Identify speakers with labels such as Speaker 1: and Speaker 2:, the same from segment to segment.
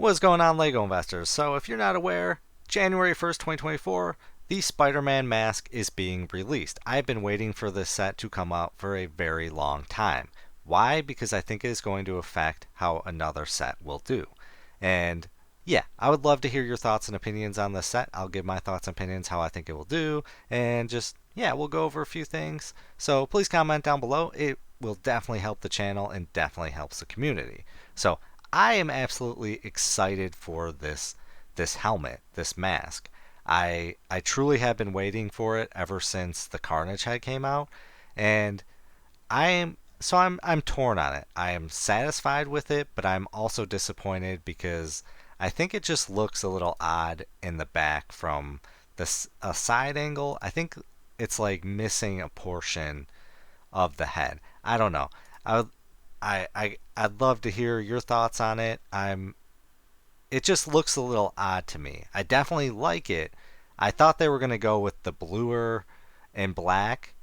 Speaker 1: What's going on, LEGO investors? So, if you're not aware, January 1st, 2024, the Spider-Man mask is being released. I've been waiting for this set to come out for a very long time. Why? Because I think it is going to affect how another set will do. And yeah, I would love to hear your thoughts and opinions on this set. I'll give my thoughts and opinions how I think it will do, and just, yeah, we'll go over a few things. So please comment down below. It will definitely help the channel and definitely helps the community. So I am absolutely excited for this helmet, this mask. I truly have been waiting for it ever since the Carnage head came out, and I'm torn on it. I am satisfied with it, but I'm also disappointed because I think it just looks a little odd in the back from a side angle. I think it's like missing a portion of the head. I don't know. I would I'd love to hear your thoughts on it. It just looks a little odd to me. I definitely like it. I thought they were going to go with the bluer and black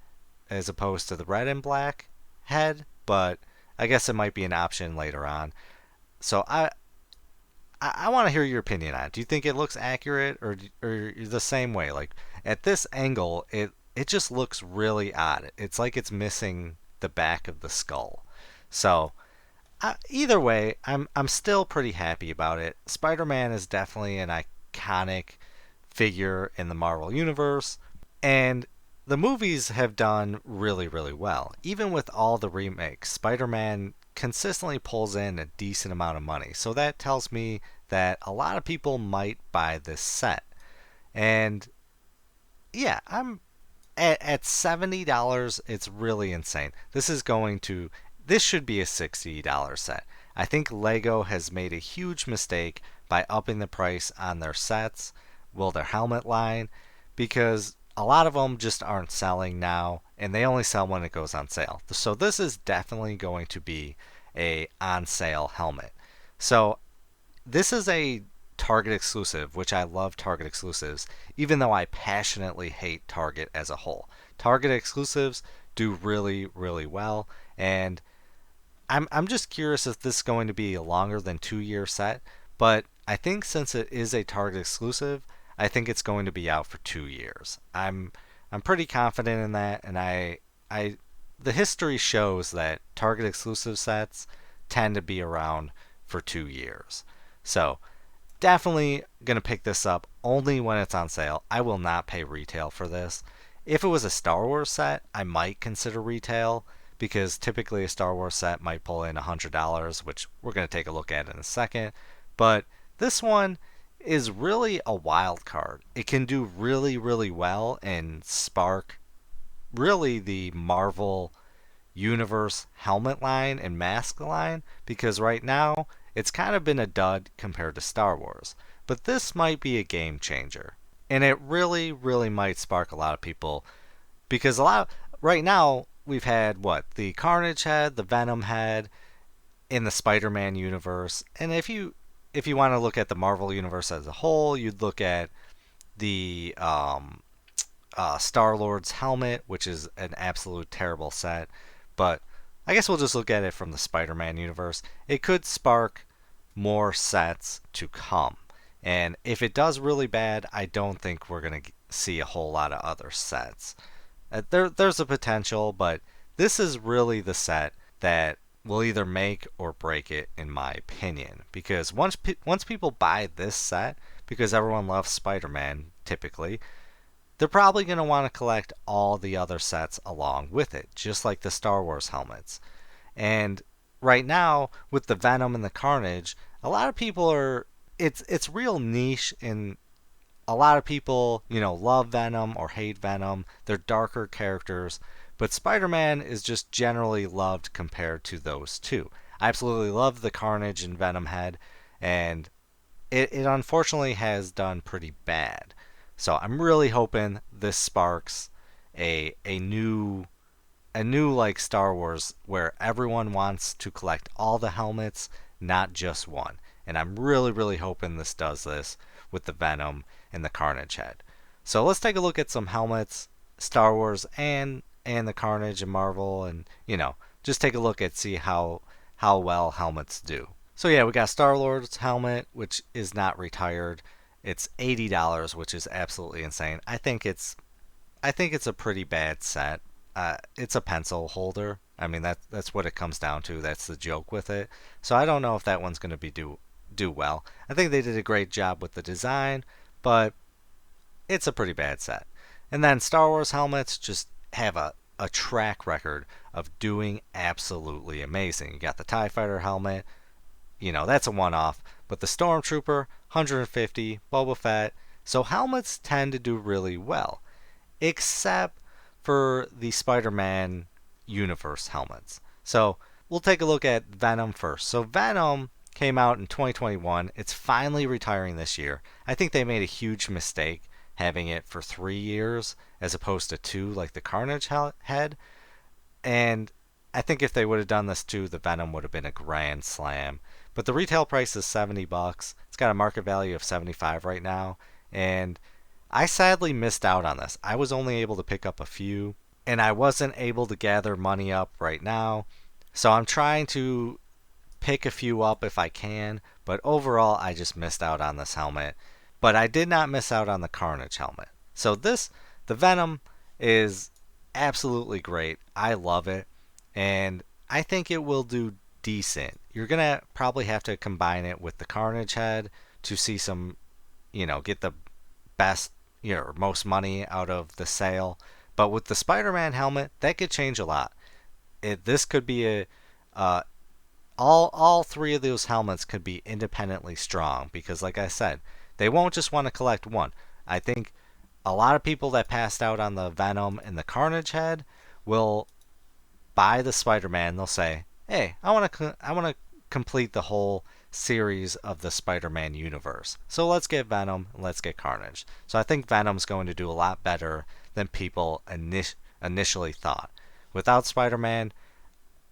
Speaker 1: as opposed to the red and black head, but I guess it might be an option later on. So I want to hear your opinion on it. Do you think it looks accurate, or the same way? Like at this angle, it just looks really odd. It's like it's missing the back of the skull. So either way, I'm still pretty happy about it. Spider-Man is definitely an iconic figure in the Marvel Universe, and the movies have done really, really well. Even with all the remakes, Spider-Man consistently pulls in a decent amount of money. So that tells me that a lot of people might buy this set. And yeah, I'm at $70, it's really insane. This should be a $60 set. I think Lego has made a huge mistake by upping the price on their sets, well, their helmet line, because a lot of them just aren't selling now, and they only sell when it goes on sale. So this is definitely going to be a on sale helmet. So this is a Target exclusive, which I love Target exclusives, even though I passionately hate Target as a whole. Target exclusives do really, really well, and I'm just curious if this is going to be a longer than 2 year set, but I think since it is a Target exclusive, I think it's going to be out for 2 years. I'm pretty confident in that, and I the history shows that Target exclusive sets tend to be around for 2 years. So definitely gonna pick this up only when it's on sale. I will not pay retail for this. If it was a Star Wars set, I might consider retail, because typically a Star Wars set might pull in $100, which we're going to take a look at in a second. But this one is really a wild card. It can do really, really well and spark really the Marvel Universe helmet line and mask line, because right now it's kind of been a dud compared to Star Wars. But this might be a game changer. And it really, really might spark a lot of people, because right now we've had the Carnage head, the Venom head in the Spider-Man universe, and if you want to look at the Marvel universe as a whole, you'd look at the Star-Lord's helmet, which is an absolute terrible set. But I guess we'll just look at it from the Spider-Man universe. It could spark more sets to come, and if it does really bad, I don't think we're gonna see a whole lot of other sets. There's a potential, but this is really the set that will either make or break it, in my opinion. Because once people buy this set, because everyone loves Spider-Man typically, they're probably going to want to collect all the other sets along with it, just like the Star Wars helmets. And right now, with the Venom and the Carnage, a lot of people it's real niche, and a lot of people, love Venom or hate Venom. They're darker characters, but Spider-Man is just generally loved compared to those two. I absolutely love the Carnage and Venom head, and it unfortunately has done pretty bad. So I'm really hoping this sparks a new like Star Wars, where everyone wants to collect all the helmets, not just one. And I'm really, really hoping this does this with the Venom and the Carnage head. So let's take a look at some helmets, Star Wars and the Carnage and Marvel, and just take a look at see how well helmets do. So yeah, we got Star-Lord's helmet, which is not retired. It's $80, which is absolutely insane. I think it's a pretty bad set. It's a pencil holder. I mean that's what it comes down to. That's the joke with it. So I don't know if that one's going to be do well. I think they did a great job with the design, but it's a pretty bad set. And then Star Wars helmets just have a track record of doing absolutely amazing. You got the TIE Fighter helmet, that's a one off, but the Stormtrooper, 150, Boba Fett. So helmets tend to do really well, except for the Spider Man universe helmets. So we'll take a look at Venom first. So Venom came out in 2021. It's finally retiring this year. I think they made a huge mistake having it for 3 years as opposed to two, like the Carnage head. And I think if they would have done this too, the Venom would have been a grand slam. But the retail price is $70. It's got a market value of 75 right now, and I sadly missed out on this. I was only able to pick up a few, and I wasn't able to gather money up right now. So I'm trying to pick a few up if I can, but overall I just missed out on this helmet. But I did not miss out on the Carnage helmet. So the Venom is absolutely great. I love it, and I think it will do decent. You're going to probably have to combine it with the Carnage head to see some, get the best, most money out of the sale. But with the Spider-Man helmet, that could change a lot. This could be uh, all three of those helmets could be independently strong because, like I said, they won't just want to collect one. I think a lot of people that passed out on the Venom and the Carnage head will buy the Spider-Man. They'll say, "Hey, I want to complete the whole series of the Spider-Man universe. So let's get Venom and let's get Carnage." So I think Venom's going to do a lot better than people initially thought. Without Spider-Man,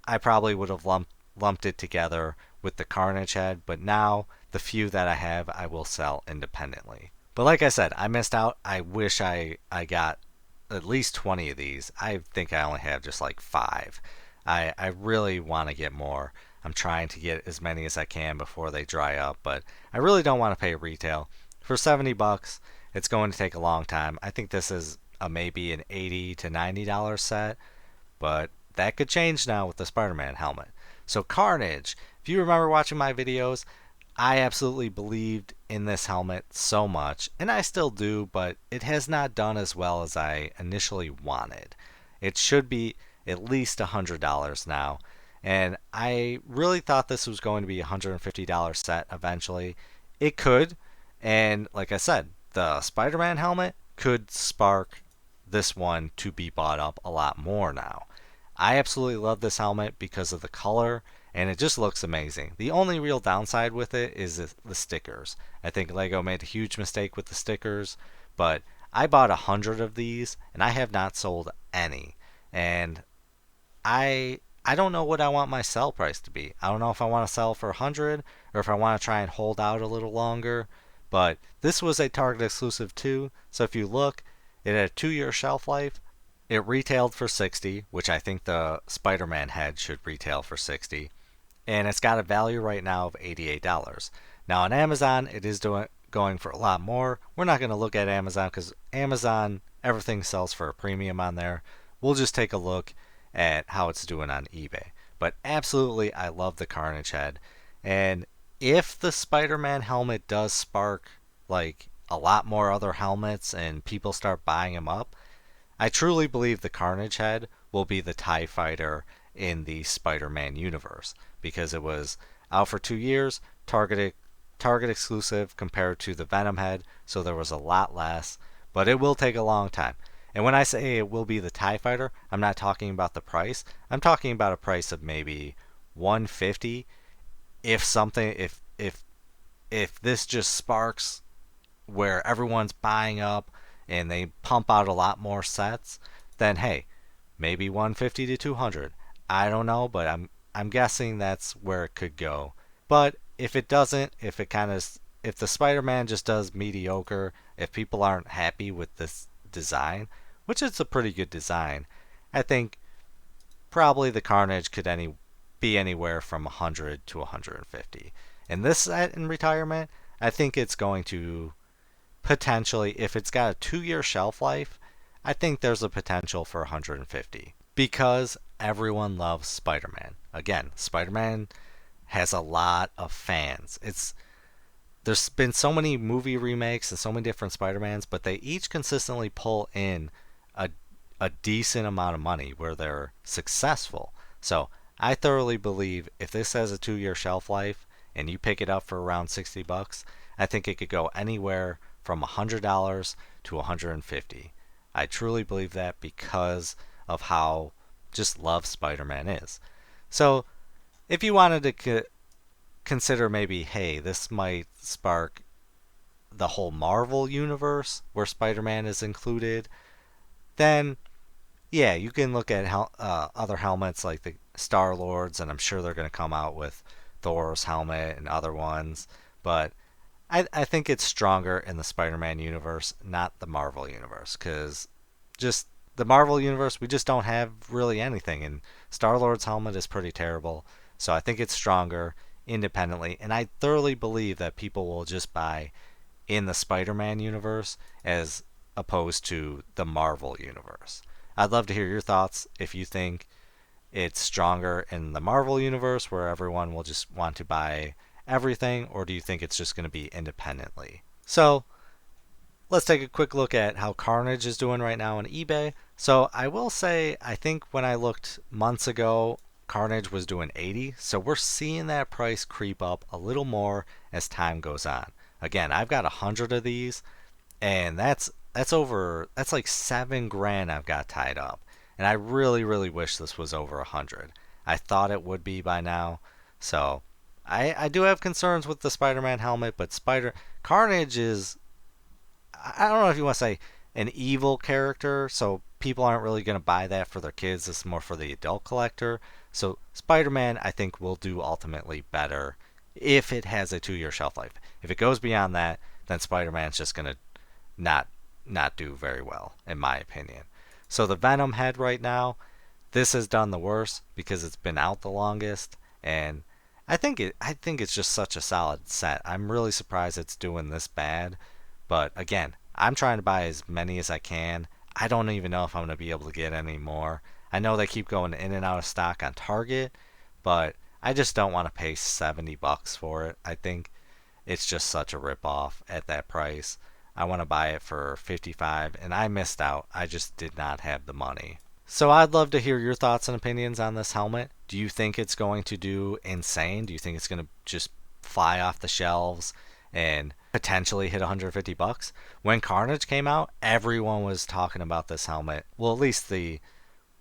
Speaker 1: I probably would have lumped it together with the Carnage head, but now the few that I have, I will sell independently. But like I said, I missed out. I wish I got at least 20 of these. I think I only have just like 5. I really want to get more. I'm trying to get as many as I can before they dry up, but I really don't want to pay retail. For $70, it's going to take a long time. I think this is maybe an $80 to $90 set, but that could change now with the Spider-Man helmet. So Carnage, if you remember watching my videos, I absolutely believed in this helmet so much, and I still do, but it has not done as well as I initially wanted. It should be at least $100 now, and I really thought this was going to be a $150 set eventually. It could, and like I said, the Spider-Man helmet could spark this one to be bought up a lot more now. I absolutely love this helmet because of the color, and it just looks amazing. The only real downside with it is the stickers. I think Lego made a huge mistake with the stickers, but I bought 100 of these and I have not sold any. And I don't know what I want my sell price to be. I don't know if I want to sell for 100 or if I want to try and hold out a little longer. But this was a Target exclusive too, so if you look, it had a 2-year shelf life. It retailed for 60, which I think the Spider-Man head should retail for 60, and it's got a value right now of $88. Now on Amazon, it is going for a lot more. We're not going to look at Amazon because Amazon, everything sells for a premium on there. We'll just take a look at how it's doing on eBay. But absolutely, I love the Carnage head, and if the Spider-Man helmet does spark like a lot more other helmets and people start buying them up, I truly believe the Carnage head will be the TIE Fighter in the Spider-Man universe because it was out for 2 years, Target exclusive compared to the Venom head, so there was a lot less, but it will take a long time. And when I say it will be the TIE Fighter, I'm not talking about the price. I'm talking about a price of maybe 150. If this just sparks where everyone's buying up and they pump out a lot more sets, then hey, maybe 150 to 200. I don't know, but I'm guessing that's where it could go. But if it doesn't, if the Spider-Man just does mediocre, if people aren't happy with this design, which is a pretty good design, I think probably the Carnage be anywhere from 100 to 150. And this set in retirement, I think it's going to potentially, if it's got a 2 year shelf life, I think there's a potential for 150 because everyone loves Spider-Man. Again, Spider-Man has a lot of fans. There's been so many movie remakes and so many different Spider-Mans, but they each consistently pull in a, a decent amount of money where they're successful. So I thoroughly believe if this has a 2 year shelf life and you pick it up for around $60, I think it could go anywhere from $100 to $150. I truly believe that because of how just loved Spider-Man is. So if you wanted to consider maybe, hey, this might spark the whole Marvel universe where Spider-Man is included, then yeah, you can look at other helmets like the Star-Lord's, and I'm sure they're going to come out with Thor's helmet and other ones. But I think it's stronger in the Spider-Man universe, not the Marvel universe, because just the Marvel universe, we just don't have really anything, and Star-Lord's helmet is pretty terrible. So I think it's stronger independently, and I thoroughly believe that people will just buy in the Spider-Man universe as opposed to the Marvel universe. I'd love to hear your thoughts if you think it's stronger in the Marvel universe where everyone will just want to buy everything, or do you think it's just going to be independently? So let's take a quick look at how Carnage is doing right now on eBay. So I will say, I think when I looked months ago, Carnage was doing 80, so we're seeing that price creep up a little more as time goes on. Again, I've got 100 of these, and that's like 7 grand I've got tied up, and I really wish this was over 100. I thought it would be by now, so I do have concerns with the Spider-Man helmet, but Carnage is, I don't know if you want to say an evil character, so people aren't really going to buy that for their kids. It's more for the adult collector. So Spider-Man, I think, will do ultimately better if it has a 2 year shelf life. If it goes beyond that, then Spider-Man's just going to not do very well, in my opinion. So the Venom head right now, this has done the worst because it's been out the longest, and I think it's just such a solid set. I'm really surprised it's doing this bad. But again, I'm trying to buy as many as I can. I don't even know if I'm going to be able to get any more. I know they keep going in and out of stock on Target, but I just don't want to pay $70 for it. I think it's just such a ripoff at that price. I want to buy it for $55, and I missed out. I just did not have the money. So I'd love to hear your thoughts and opinions on this helmet. Do you think it's going to do insane? Do you think it's going to just fly off the shelves and potentially hit $150? When Carnage came out, everyone was talking about this helmet. Well, at least the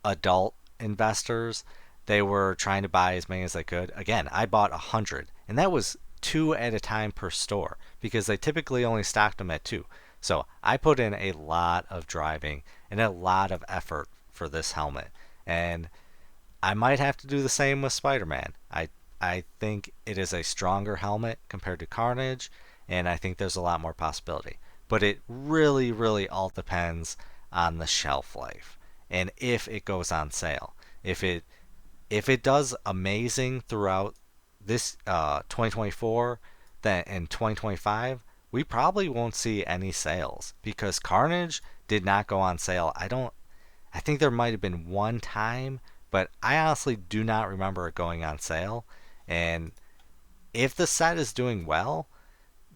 Speaker 1: adult investors, they were trying to buy as many as they could. Again, I bought 100, and that was 2 at a time per store because they typically only stocked them at 2. So I put in a lot of driving and a lot of effort for this helmet, and I might have to do the same with Spider-Man. I think it is a stronger helmet compared to Carnage, and I think there's a lot more possibility. But it really all depends on the shelf life and if it goes on sale. If it does amazing throughout this 2024, then in 2025 we probably won't see any sales because Carnage did not go on sale. I think there might have been one time, but I honestly do not remember it going on sale. And if the set is doing well,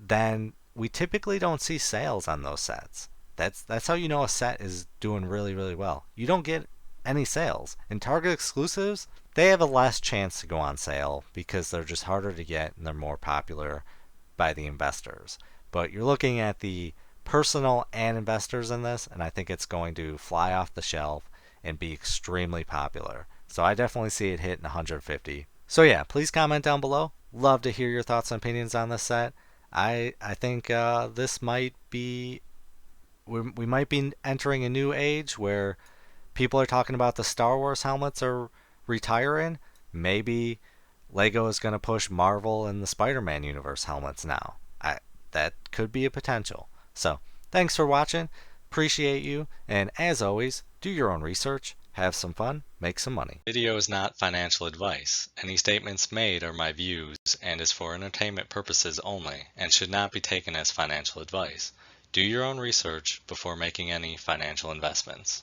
Speaker 1: then we typically don't see sales on those sets. That's how you know a set is doing really well. You don't get any sales. In Target exclusives, they have a less chance to go on sale because they're just harder to get and they're more popular by the investors. But you're looking at the personal and investors in this, and I think it's going to fly off the shelf and be extremely popular. So I definitely see it hitting 150. So yeah, please comment down below. Love to hear your thoughts and opinions on this set. I think this might be, we might be entering a new age where people are talking about the Star Wars helmets are retiring. Maybe Lego is going to push Marvel and the Spider-Man universe helmets now. That could be a potential. So thanks for watching. Appreciate you. And as always, do your own research have some fun, make some money.
Speaker 2: Video is not financial advice. Any statements made are my views and is for entertainment purposes only and should not be taken as financial advice. Do your own research before making any financial investments.